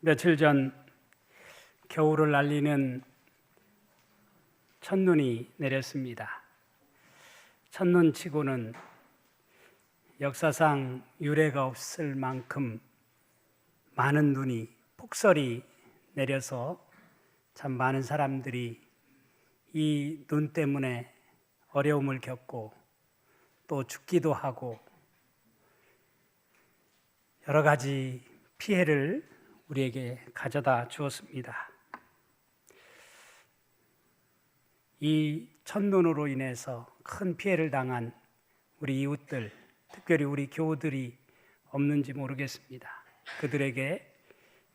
며칠 전 겨울을 알리는 첫눈이 내렸습니다. 첫눈치고는 역사상 유례가 없을 만큼 많은 눈이 폭설이 내려서 참 많은 사람들이 이 눈 때문에 어려움을 겪고 또 죽기도 하고 여러 가지 피해를 우리에게 가져다 주었습니다. 이 첫눈으로 인해서 큰 피해를 당한 우리 이웃들, 특별히 우리 교우들이 없는지 모르겠습니다. 그들에게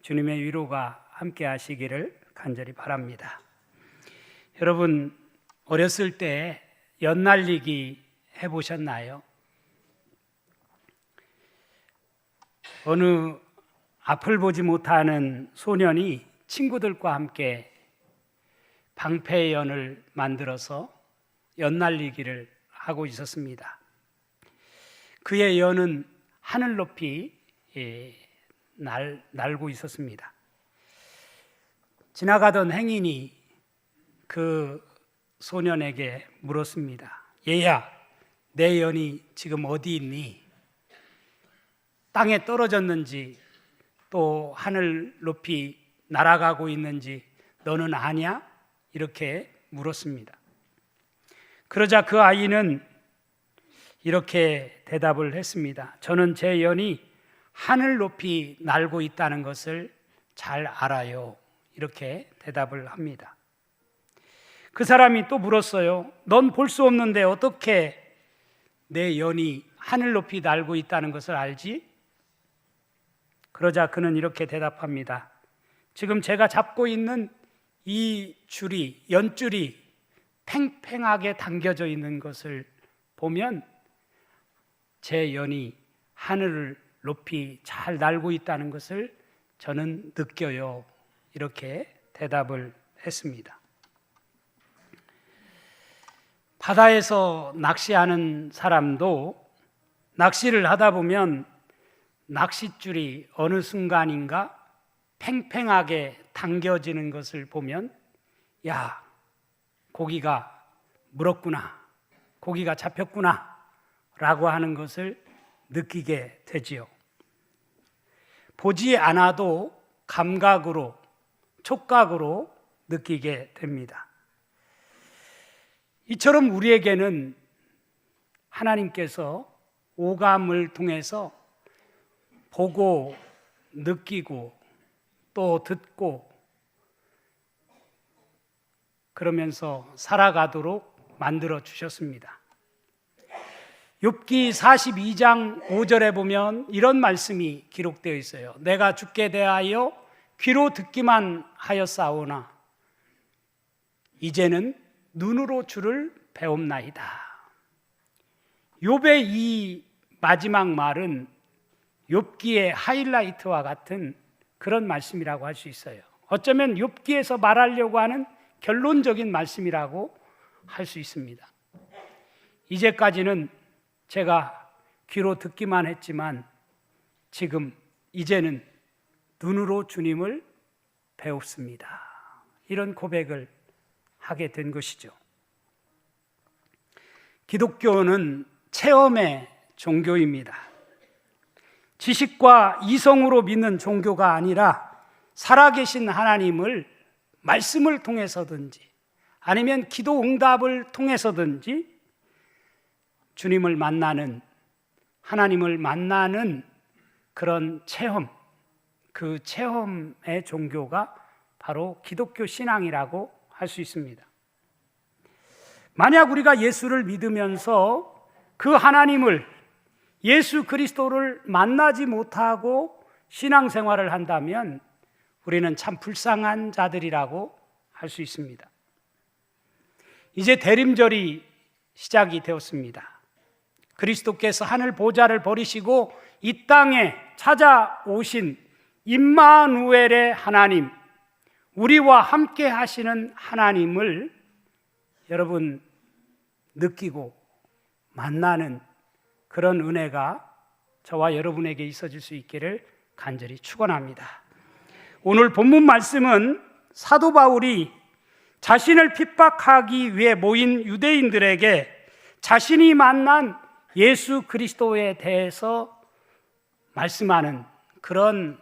주님의 위로가 함께 하시기를 간절히 바랍니다. 여러분, 어렸을 때 연날리기 해보셨나요? 어느 앞을 보지 못하는 소년이 친구들과 함께 방패연을 만들어서 연날리기를 하고 있었습니다. 그의 연은 하늘 높이 날고 있었습니다. 지나가던 행인이 그 소년에게 물었습니다. 얘야, 내 연이 지금 어디 있니? 땅에 떨어졌는지 또 하늘 높이 날아가고 있는지 너는 아냐? 이렇게 물었습니다. 그러자 그 아이는 이렇게 대답을 했습니다. 저는 제 연이 하늘 높이 날고 있다는 것을 잘 알아요. 이렇게 대답을 합니다. 그 사람이 또 물었어요. 넌 볼 수 없는데 어떻게 내 연이 하늘 높이 날고 있다는 것을 알지? 그러자 그는 이렇게 대답합니다. 지금 제가 잡고 있는 이 줄이, 연줄이 팽팽하게 당겨져 있는 것을 보면 제 연이 하늘을 높이 잘 날고 있다는 것을 저는 느껴요. 이렇게 대답을 했습니다. 바다에서 낚시하는 사람도 낚시를 하다 보면 낚싯줄이 어느 순간인가 팽팽하게 당겨지는 것을 보면 야, 고기가 물었구나, 고기가 잡혔구나 라고 하는 것을 느끼게 되지요. 보지 않아도 감각으로, 촉각으로 느끼게 됩니다. 이처럼 우리에게는 하나님께서 오감을 통해서 보고 느끼고 또 듣고 그러면서 살아가도록 만들어 주셨습니다. 욥기 42장 5절에 보면 이런 말씀이 기록되어 있어요. 내가 주께 대하여 귀로 듣기만 하였사오나 이제는 눈으로 주를 배움나이다. 욥의 이 마지막 말은 욥기의 하이라이트와 같은 그런 말씀이라고 할 수 있어요. 어쩌면 욥기에서 말하려고 하는 결론적인 말씀이라고 할 수 있습니다. 이제까지는 제가 귀로 듣기만 했지만 이제는 눈으로 주님을 배웠습니다. 이런 고백을 하게 된 것이죠. 기독교는 체험의 종교입니다. 지식과 이성으로 믿는 종교가 아니라 살아계신 하나님을 말씀을 통해서든지 아니면 기도 응답을 통해서든지 주님을 만나는, 하나님을 만나는 그런 체험, 그 체험의 종교가 바로 기독교 신앙이라고 할 수 있습니다. 만약 우리가 예수를 믿으면서 그 하나님을, 예수 그리스도를 만나지 못하고 신앙생활을 한다면 우리는 참 불쌍한 자들이라고 할 수 있습니다. 이제 대림절이 시작이 되었습니다. 그리스도께서 하늘 보좌를 버리시고 이 땅에 찾아오신 임마누엘의 하나님, 우리와 함께 하시는 하나님을 여러분 느끼고 만나는 그런 은혜가 저와 여러분에게 있어질 수 있기를 간절히 축원합니다. 오늘 본문 말씀은 사도 바울이 자신을 핍박하기 위해 모인 유대인들에게 자신이 만난 예수 그리스도에 대해서 말씀하는 그런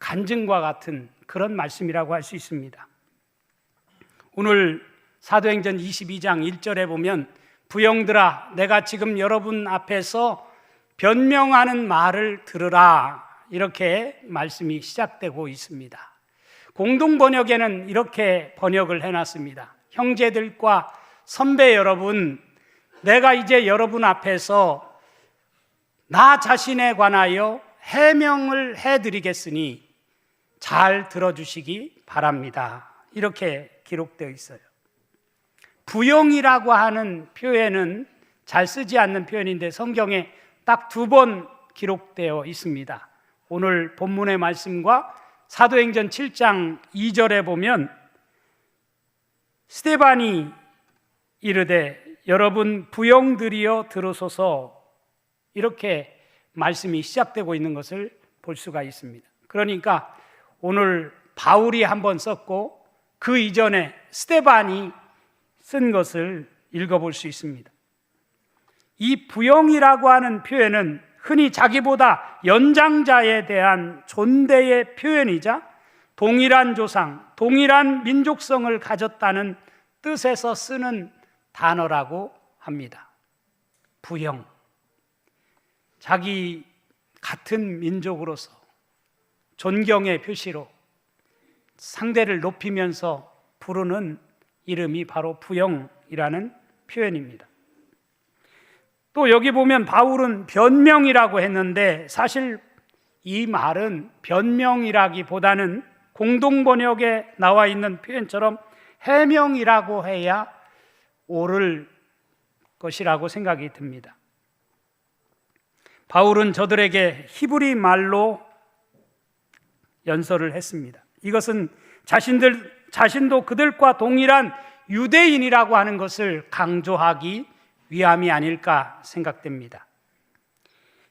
간증과 같은 그런 말씀이라고 할 수 있습니다. 오늘 사도행전 22장 1절에 보면 부형들아 내가 지금 여러분 앞에서 변명하는 말을 들으라, 이렇게 말씀이 시작되고 있습니다. 공동 번역에는 이렇게 번역을 해놨습니다. 형제들과 선배 여러분, 내가 이제 여러분 앞에서 나 자신에 관하여 해명을 해드리겠으니 잘 들어주시기 바랍니다. 이렇게 기록되어 있어요. 부형이라고 하는 표현은 잘 쓰지 않는 표현인데 성경에 딱 2번 기록되어 있습니다. 오늘 본문의 말씀과 사도행전 7장 2절에 보면 스데반이 이르되 여러분 부형들이여 들으소서, 이렇게 말씀이 시작되고 있는 것을 볼 수가 있습니다. 그러니까 오늘 바울이 한번 썼고 그 이전에 스데반이 쓴 것을 읽어볼 수 있습니다. 이 부형이라고 하는 표현은 흔히 자기보다 연장자에 대한 존대의 표현이자 동일한 조상, 동일한 민족성을 가졌다는 뜻에서 쓰는 단어라고 합니다. 부형, 자기 같은 민족으로서 존경의 표시로 상대를 높이면서 부르는 이름이 바로 부형이라는 표현입니다. 또 여기 보면 바울은 변명이라고 했는데 사실 이 말은 변명이라기보다는 공동번역에 나와 있는 표현처럼 해명이라고 해야 옳을 것이라고 생각이 듭니다. 바울은 저들에게 히브리 말로 연설을 했습니다. 이것은 자신도 그들과 동일한 유대인이라고 하는 것을 강조하기 위함이 아닐까 생각됩니다.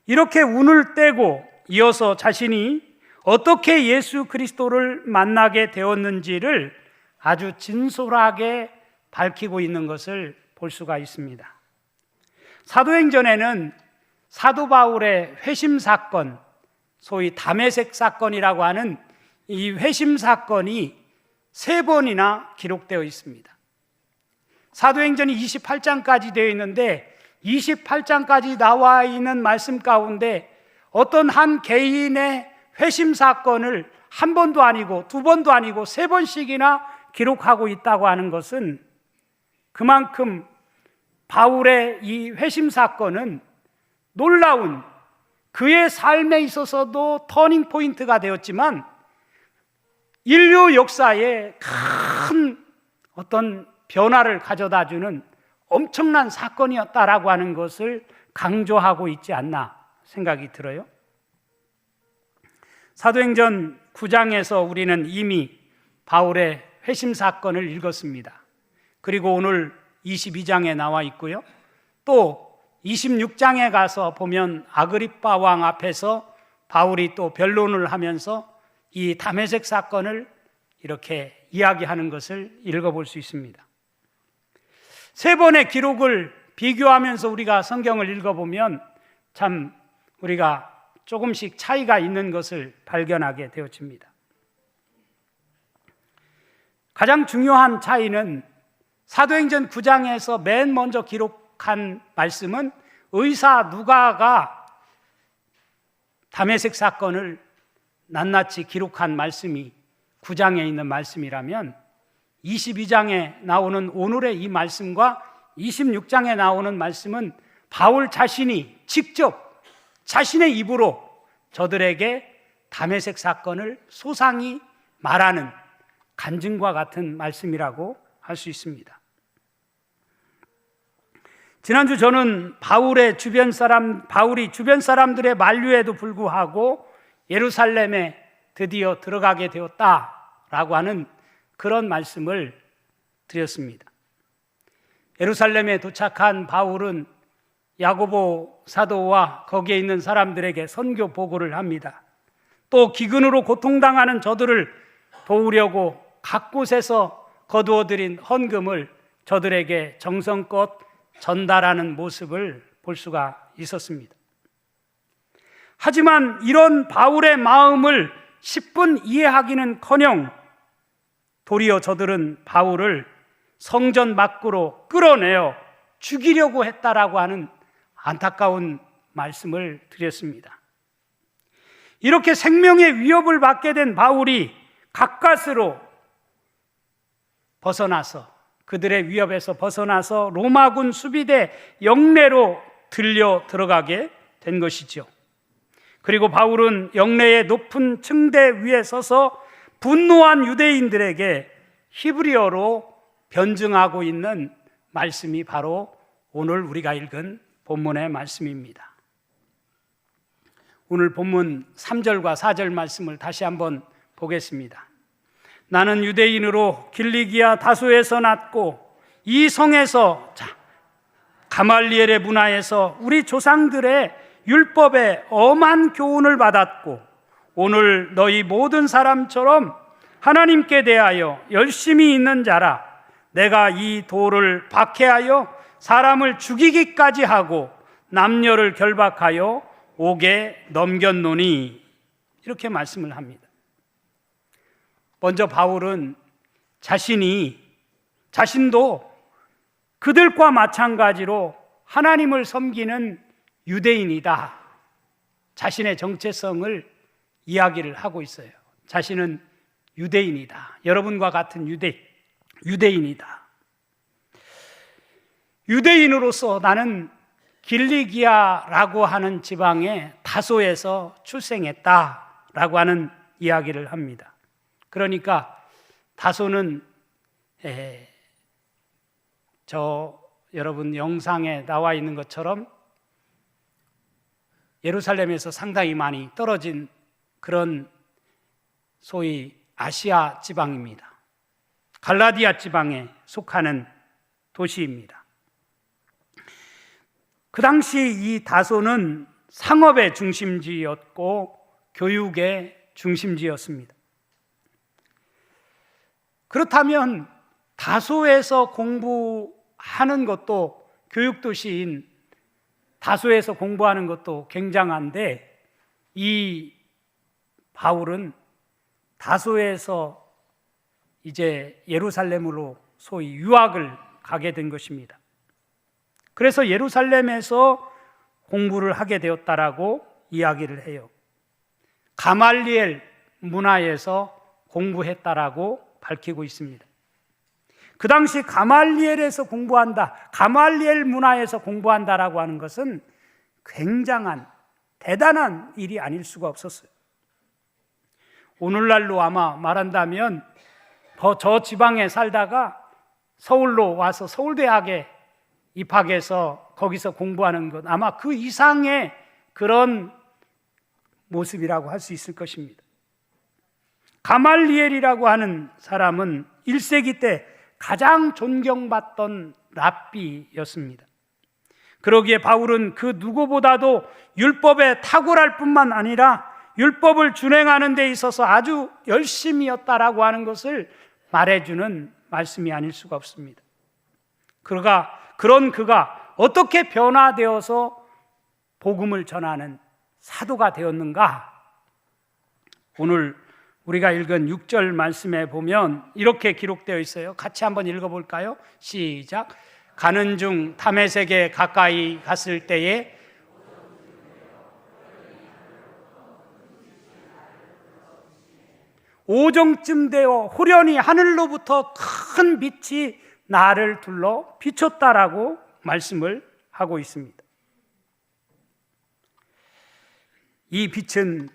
이렇게 운을 떼고 이어서 자신이 어떻게 예수 그리스도를 만나게 되었는지를 아주 진솔하게 밝히고 있는 것을 볼 수가 있습니다. 사도행전에는 사도 바울의 회심 사건, 소위 다메섹 사건이라고 하는 이 회심 사건이 3번이나 기록되어 있습니다. 사도행전이 28장까지 되어 있는데 28장까지 나와 있는 말씀 가운데 어떤 한 개인의 회심 사건을 1번도 아니고 2번도 아니고 3번씩이나 기록하고 있다고 하는 것은 그만큼 바울의 이 회심 사건은 놀라운, 그의 삶에 있어서도 터닝 포인트가 되었지만 인류 역사에 큰 어떤 변화를 가져다주는 엄청난 사건이었다라고 하는 것을 강조하고 있지 않나 생각이 들어요. 사도행전 9장에서 우리는 이미 바울의 회심 사건을 읽었습니다. 그리고 오늘 22장에 나와 있고요. 또 26장에 가서 보면 아그리빠 왕 앞에서 바울이 또 변론을 하면서 이 다메섹 사건을 이렇게 이야기하는 것을 읽어볼 수 있습니다. 3번의 기록을 비교하면서 우리가 성경을 읽어보면 참 우리가 조금씩 차이가 있는 것을 발견하게 되어집니다. 가장 중요한 차이는 사도행전 9장에서 맨 먼저 기록한 말씀은 의사 누가가 다메섹 사건을 낱낱이 기록한 말씀이 9장에 있는 말씀이라면 22장에 나오는 오늘의 이 말씀과 26장에 나오는 말씀은 바울 자신이 직접 자신의 입으로 저들에게 다메섹 사건을 소상히 말하는 간증과 같은 말씀이라고 할 수 있습니다. 지난주 저는 바울이 주변 사람들의 만류에도 불구하고 예루살렘에 드디어 들어가게 되었다라고 하는 그런 말씀을 드렸습니다. 예루살렘에 도착한 바울은 야고보 사도와 거기에 있는 사람들에게 선교 보고를 합니다. 또 기근으로 고통당하는 저들을 도우려고 각 곳에서 거두어들인 헌금을 저들에게 정성껏 전달하는 모습을 볼 수가 있었습니다. 하지만 이런 바울의 마음을 10분 이해하기는커녕 도리어 저들은 바울을 성전 밖으로 끌어내어 죽이려고 했다라고 하는 안타까운 말씀을 드렸습니다. 이렇게 생명의 위협을 받게 된 바울이 가까스로 벗어나서, 그들의 위협에서 벗어나서 로마군 수비대 영내로 들어가게 된 것이죠. 그리고 바울은 영내의 높은 층대 위에 서서 분노한 유대인들에게 히브리어로 변증하고 있는 말씀이 바로 오늘 우리가 읽은 본문의 말씀입니다. 오늘 본문 3절과 4절 말씀을 다시 한번 보겠습니다. 나는 유대인으로 길리기아 다소에서 났고 이 성에서 가말리엘의 문화에서 우리 조상들의 율법에 엄한 교훈을 받았고 오늘 너희 모든 사람처럼 하나님께 대하여 열심히 있는 자라. 내가 이 돌을 박해하여 사람을 죽이기까지 하고 남녀를 결박하여 옥에 넘겼노니, 이렇게 말씀을 합니다. 먼저 바울은 자신도 그들과 마찬가지로 하나님을 섬기는 유대인이다, 자신의 정체성을 이야기를 하고 있어요. 자신은 유대인이다. 여러분과 같은 유대인이다. 유대인으로서 나는 길리기아라고 하는 지방의 다소에서 출생했다라고 하는 이야기를 합니다. 그러니까 다소는 여러분 영상에 나와 있는 것처럼 예루살렘에서 상당히 많이 떨어진 그런 소위 아시아 지방입니다. 갈라디아 지방에 속하는 도시입니다. 그 당시 이 다소는 상업의 중심지였고 교육의 중심지였습니다. 그렇다면 다소에서 공부하는 것도, 교육도시인 다소에서 공부하는 것도 굉장한데, 이 바울은 다소에서 이제 예루살렘으로 소위 유학을 가게 된 것입니다. 그래서 예루살렘에서 공부를 하게 되었다라고 이야기를 해요. 가말리엘 문화에서 공부했다라고 밝히고 있습니다. 그 당시 가말리엘에서 공부한다, 가말리엘 문화에서 공부한다라고 하는 것은 굉장한 대단한 일이 아닐 수가 없었어요. 오늘날로 아마 말한다면 저 지방에 살다가 서울로 와서 서울대학에 입학해서 거기서 공부하는 것, 아마 그 이상의 그런 모습이라고 할 수 있을 것입니다. 가말리엘이라고 하는 사람은 1세기 때 가장 존경받던 랍비였습니다. 그러기에 바울은 그 누구보다도 율법에 탁월할 뿐만 아니라 율법을 준행하는 데 있어서 아주 열심이었다라고 하는 것을 말해주는 말씀이 아닐 수가 없습니다. 그런 그가 어떻게 변화되어서 복음을 전하는 사도가 되었는가? 오늘 우리가 읽은 6절 말씀에 보면 이렇게 기록되어 있어요. 같이 한번 읽어볼까요? 시작. 가는 중 다메섹에 가까이 갔을 때에 오정쯤 되어 후련히 하늘로부터 큰 빛이 나를 둘러 비췄다라고 말씀을 하고 있습니다. 이 빛은,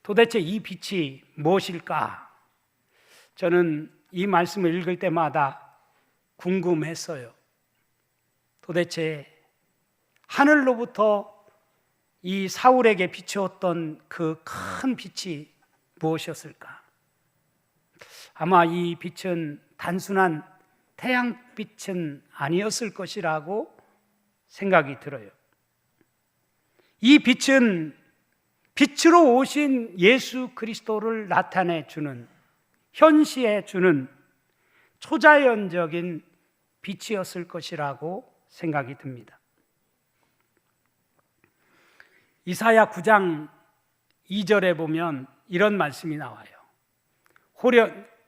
도대체 이 빛이 무엇일까? 저는 이 말씀을 읽을 때마다 궁금했어요. 도대체 하늘로부터 이 사울에게 비추었던 그 큰 빛이 무엇이었을까? 아마 이 빛은 단순한 태양빛은 아니었을 것이라고 생각이 들어요. 이 빛은 빛으로 오신 예수 그리스도를 나타내 주는 현시에 주는 초자연적인 빛이었을 것이라고 생각이 듭니다. 이사야 9장 2절에 보면 이런 말씀이 나와요.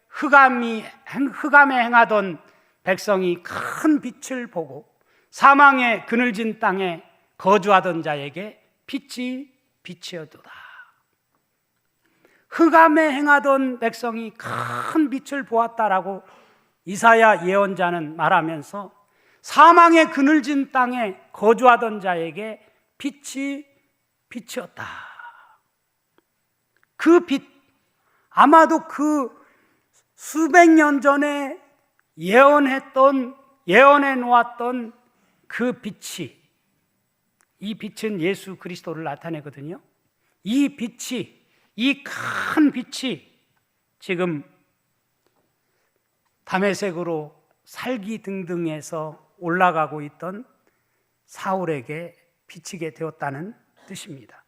흑암에 행하던 백성이 큰 빛을 보고 사망의 그늘진 땅에 거주하던 자에게 빛이 비치어도다. 흑암에 행하던 백성이 큰 빛을 보았다라고 이사야 예언자는 말하면서 사망의 그늘진 땅에 거주하던 자에게 빛이 비치었다. 그 빛, 아마도 그 수백 년 전에 예언해 놓았던 그 빛이, 이 빛은 예수 그리스도를 나타내거든요. 이 빛이, 이 큰 빛이 지금 다메섹으로 살기등등해서 올라가고 있던 사울에게 비치게 되었다는 뜻입니다.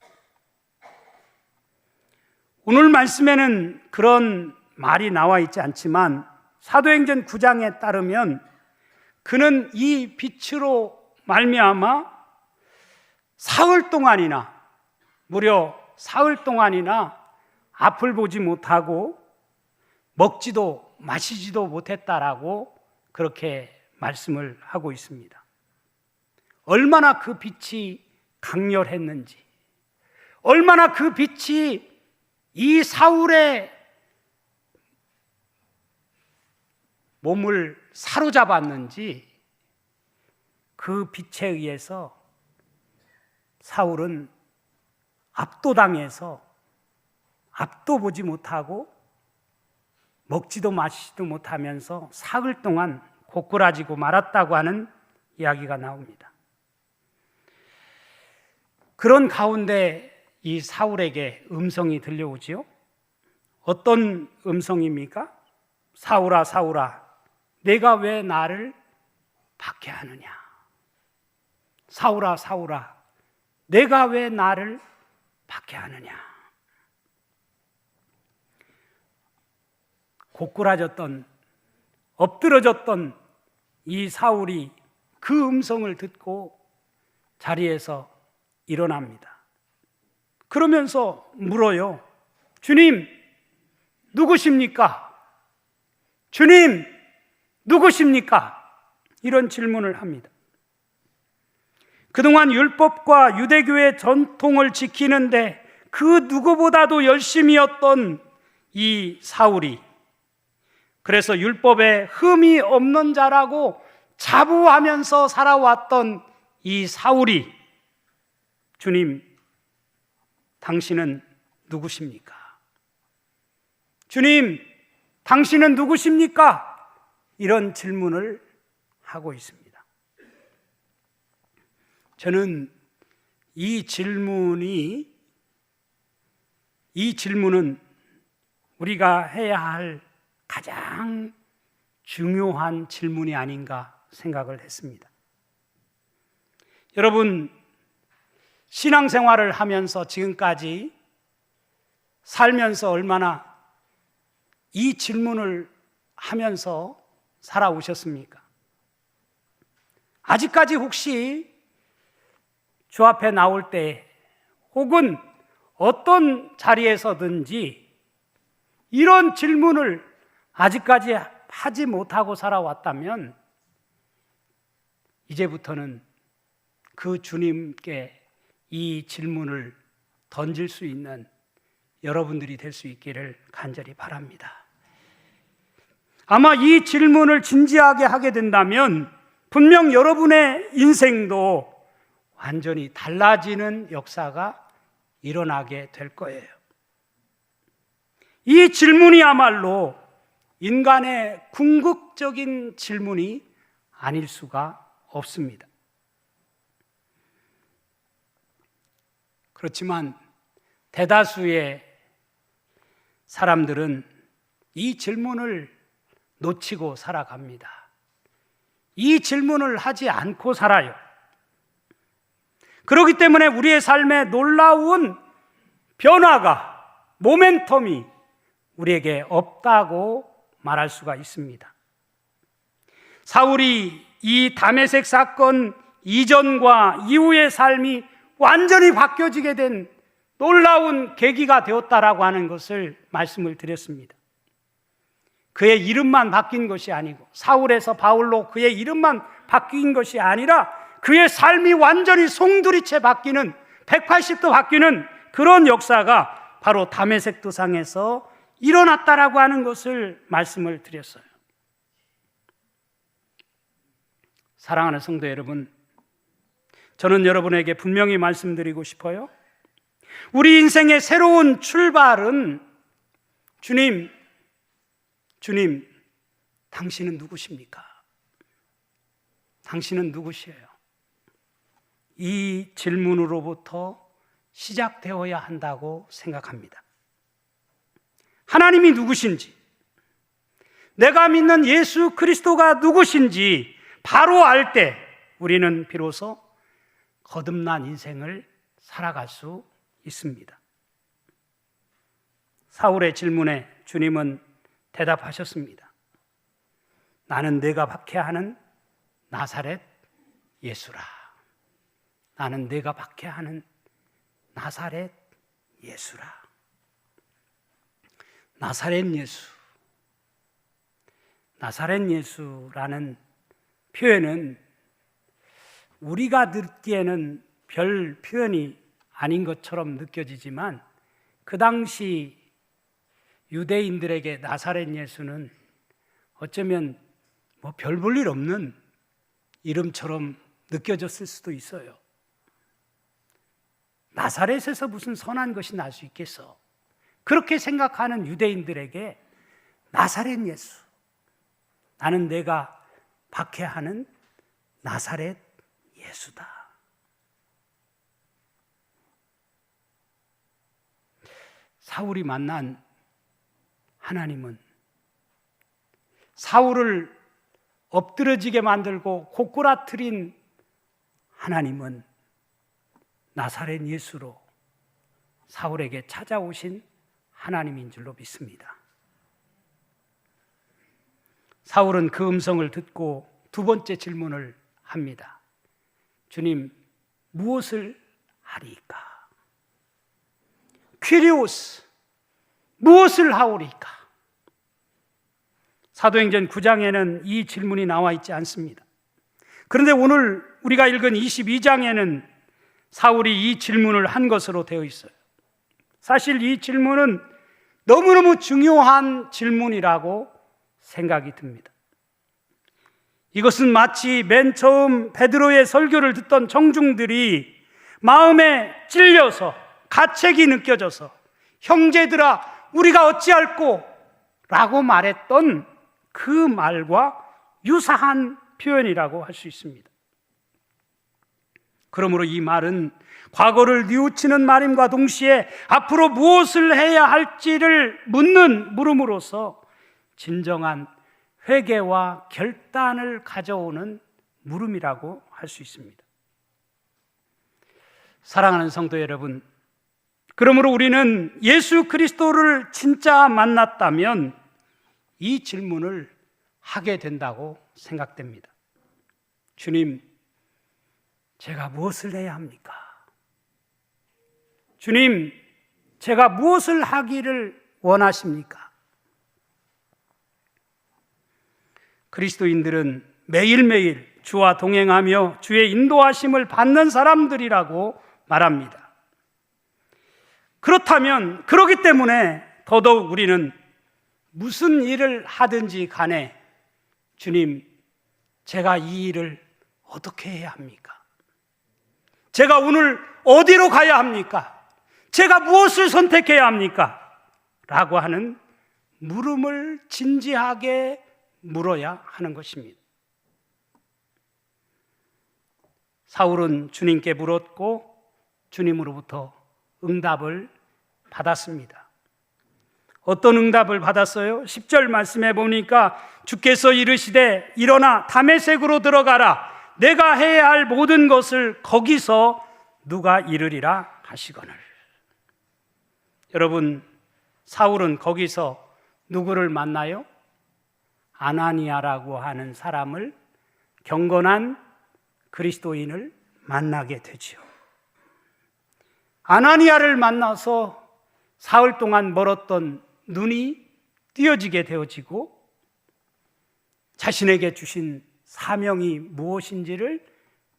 오늘 말씀에는 그런 말이 나와 있지 않지만 사도행전 9장에 따르면 그는 이 빛으로 말미암아 무려 사흘 동안이나 앞을 보지 못하고 먹지도 마시지도 못했다라고 그렇게 말씀을 하고 있습니다. 얼마나 그 빛이 강렬했는지, 얼마나 그 빛이 이 사울의 몸을 사로잡았는지, 그 빛에 의해서 사울은 압도당해서 앞도 보지 못하고 먹지도 마시지도 못하면서 사흘 동안 고꾸라지고 말았다고 하는 이야기가 나옵니다. 그런 가운데 이 사울에게 음성이 들려오지요. 어떤 음성입니까? 사울아, 사울아, 내가 왜 나를 박해하느냐? 사울아, 사울아, 내가 왜 나를 박해하느냐? 고꾸라졌던, 엎드러졌던 이 사울이 그 음성을 듣고 자리에서 일어납니다. 그러면서 물어요. 주님, 누구십니까? 주님, 누구십니까? 이런 질문을 합니다. 그동안 율법과 유대교의 전통을 지키는데 그 누구보다도 열심이었던 이 사울이, 그래서 율법에 흠이 없는 자라고 자부하면서 살아왔던 이 사울이, 주님, 당신은 누구십니까? 주님, 당신은 누구십니까? 이런 질문을 하고 있습니다. 저는 이 질문은 우리가 해야 할 가장 중요한 질문이 아닌가 생각을 했습니다. 여러분, 신앙생활을 하면서 지금까지 살면서 얼마나 이 질문을 하면서 살아오셨습니까? 아직까지 혹시 주 앞에 나올 때 혹은 어떤 자리에서든지 이런 질문을 아직까지 하지 못하고 살아왔다면 이제부터는 그 주님께 이 질문을 던질 수 있는 여러분들이 될 수 있기를 간절히 바랍니다. 아마 이 질문을 진지하게 하게 된다면 분명 여러분의 인생도 완전히 달라지는 역사가 일어나게 될 거예요. 이 질문이야말로 인간의 궁극적인 질문이 아닐 수가 없습니다. 그렇지만 대다수의 사람들은 이 질문을 놓치고 살아갑니다. 이 질문을 하지 않고 살아요. 그렇기 때문에 우리의 삶에 놀라운 변화가, 모멘텀이, 우리에게 없다고 말할 수가 있습니다. 사울이 이 다메섹 사건 이전과 이후의 삶이 완전히 바뀌어지게 된 놀라운 계기가 되었다라고 하는 것을 말씀을 드렸습니다. 그의 이름만 바뀐 것이 아니고, 사울에서 바울로 그의 이름만 바뀐 것이 아니라 그의 삶이 완전히 송두리째 바뀌는, 180도 바뀌는 그런 역사가 바로 다메섹 도상에서 일어났다라고 하는 것을 말씀을 드렸어요. 사랑하는 성도 여러분, 저는 여러분에게 분명히 말씀드리고 싶어요. 우리 인생의 새로운 출발은 주님, 당신은 누구십니까? 당신은 누구시에요? 이 질문으로부터 시작되어야 한다고 생각합니다. 하나님이 누구신지, 내가 믿는 예수 그리스도가 누구신지 바로 알 때 우리는 비로소 거듭난 인생을 살아갈 수 있습니다. 사울의 질문에 주님은 대답하셨습니다. 나는 내가 박해하는 나사렛 예수라. 나는 내가 박해하는 나사렛 예수라. 나사렛 예수. 나사렛 예수라는 표현은 우리가 듣기에는 별 표현이 아닌 것처럼 느껴지지만, 그 당시 유대인들에게 나사렛 예수는 어쩌면 별 볼 일 없는 이름처럼 느껴졌을 수도 있어요. 나사렛에서 무슨 선한 것이 날 수 있겠어? 그렇게 생각하는 유대인들에게 나사렛 예수, 나는 내가 박해하는 나사렛 예수다. 사울이 만난 하나님은, 사울을 엎드러지게 만들고 고꾸라뜨린 하나님은 나사렛 예수로 사울에게 찾아오신 하나님인 줄로 믿습니다. 사울은 그 음성을 듣고 두 번째 질문을 합니다. 주님, 무엇을 하리이까? 퀴리오스, 무엇을 하오리이까? 사도행전 9장에는 이 질문이 나와 있지 않습니다. 그런데 오늘 우리가 읽은 22장에는 사울이 이 질문을 한 것으로 되어 있어요. 사실 이 질문은 너무너무 중요한 질문이라고 생각이 듭니다. 이것은 마치 맨 처음 베드로의 설교를 듣던 청중들이 마음에 찔려서 가책이 느껴져서 형제들아 우리가 어찌할꼬? 라고 말했던 그 말과 유사한 표현이라고 할 수 있습니다. 그러므로 이 말은 과거를 뉘우치는 말임과 동시에 앞으로 무엇을 해야 할지를 묻는 물음으로써 진정한 회개와 결단을 가져오는 물음이라고 할 수 있습니다. 사랑하는 성도 여러분, 그러므로 우리는 예수 그리스도를 진짜 만났다면 이 질문을 하게 된다고 생각됩니다. 주님, 제가 무엇을 해야 합니까? 주님, 제가 무엇을 하기를 원하십니까? 그리스도인들은 매일매일 주와 동행하며 주의 인도하심을 받는 사람들이라고 말합니다. 그렇기 때문에 더더욱 우리는 무슨 일을 하든지 간에 주님, 제가 이 일을 어떻게 해야 합니까? 제가 오늘 어디로 가야 합니까? 제가 무엇을 선택해야 합니까? 라고 하는 물음을 진지하게 물어야 하는 것입니다. 사울은 주님께 물었고 주님으로부터 응답을 받았습니다. 어떤 응답을 받았어요? 10절 말씀해 보니까 주께서 이르시되 일어나 다메섹으로 들어가라. 내가 해야 할 모든 것을 거기서 누가 이르리라 하시거늘. 여러분, 사울은 거기서 누구를 만나요? 아나니아라고 하는 사람을, 경건한 그리스도인을 만나게 되지요. 아나니아를 만나서 사흘 동안 멀었던 눈이 띄어지게 되어지고 자신에게 주신 사명이 무엇인지를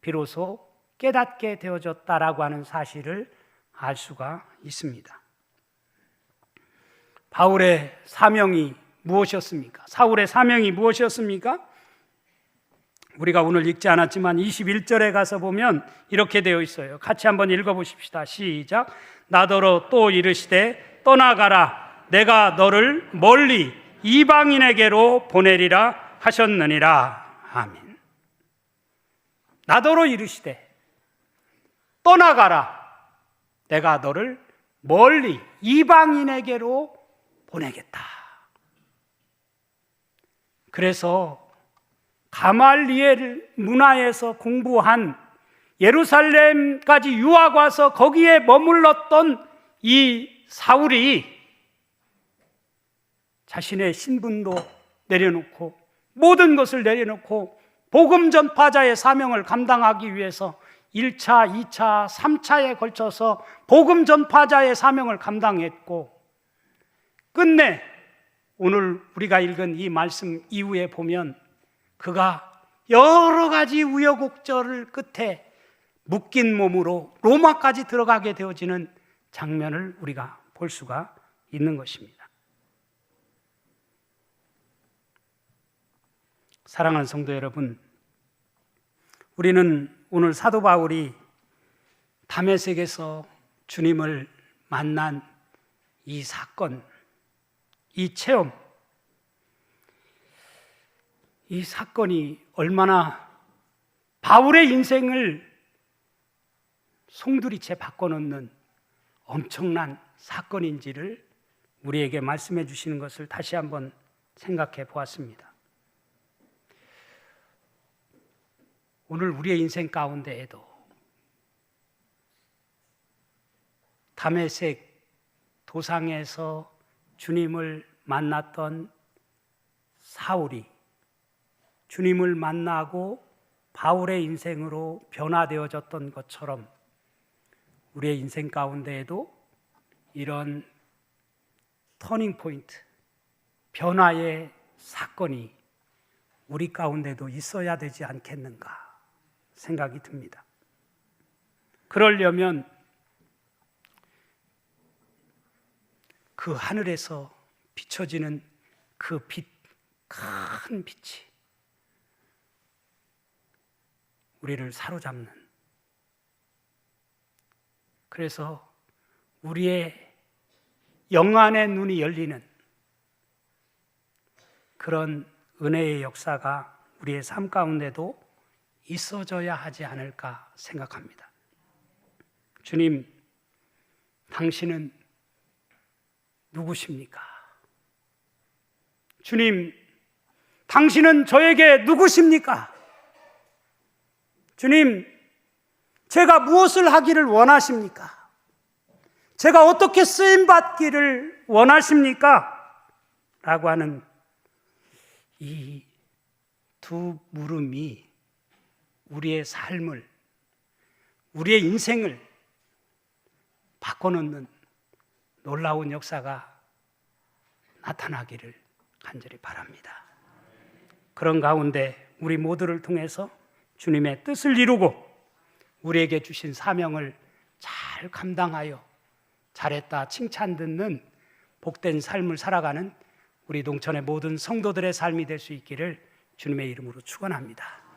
비로소 깨닫게 되어졌다라고 하는 사실을 알 수가 있습니다. 바울의 사명이 무엇이었습니까? 사울의 사명이 무엇이었습니까? 우리가 오늘 읽지 않았지만 21절에 가서 보면 이렇게 되어 있어요. 같이 한번 읽어보십시다. 시작. 나더러 또 이르시되 떠나가라. 내가 너를 멀리 이방인에게로 보내리라 하셨느니라. 아멘. 나더러 이르시되 떠나가라. 내가 너를 멀리 이방인에게로 보내겠다. 그래서 가말리엘 문화에서 공부한, 예루살렘까지 유학 와서 거기에 머물렀던 이 사울이 자신의 신분도 내려놓고 모든 것을 내려놓고 복음 전파자의 사명을 감당하기 위해서 1차, 2차, 3차에 걸쳐서 복음 전파자의 사명을 감당했고, 끝내 오늘 우리가 읽은 이 말씀 이후에 보면 그가 여러 가지 우여곡절을 끝에 묶인 몸으로 로마까지 들어가게 되어지는 장면을 우리가 볼 수가 있는 것입니다. 사랑하는 성도 여러분, 우리는 오늘 사도 바울이 다메섹에서 주님을 만난 이 사건, 이 체험, 이 사건이 얼마나 바울의 인생을 송두리째 바꿔놓는 엄청난 사건인지를 우리에게 말씀해 주시는 것을 다시 한번 생각해 보았습니다. 오늘 우리의 인생 가운데에도 다메섹 도상에서 주님을 만났던 사울이 주님을 만나고 바울의 인생으로 변화되어졌던 것처럼 우리의 인생 가운데에도 이런 터닝 포인트, 변화의 사건이 우리 가운데도 있어야 되지 않겠는가 생각이 듭니다. 그러려면 그 하늘에서 비춰지는 그 빛, 큰 빛이 우리를 사로잡는, 그래서 우리의 영안의 눈이 열리는 그런 은혜의 역사가 우리의 삶 가운데도 있어져야 하지 않을까 생각합니다. 주님, 당신은 누구십니까? 주님, 당신은 저에게 누구십니까? 주님, 제가 무엇을 하기를 원하십니까? 제가 어떻게 쓰임받기를 원하십니까? 라고 하는 이 두 물음이 우리의 삶을, 우리의 인생을 바꿔놓는 놀라운 역사가 나타나기를 간절히 바랍니다. 그런 가운데 우리 모두를 통해서 주님의 뜻을 이루고 우리에게 주신 사명을 잘 감당하여 잘했다 칭찬 듣는 복된 삶을 살아가는 우리 농천의 모든 성도들의 삶이 될 수 있기를 주님의 이름으로 축원합니다.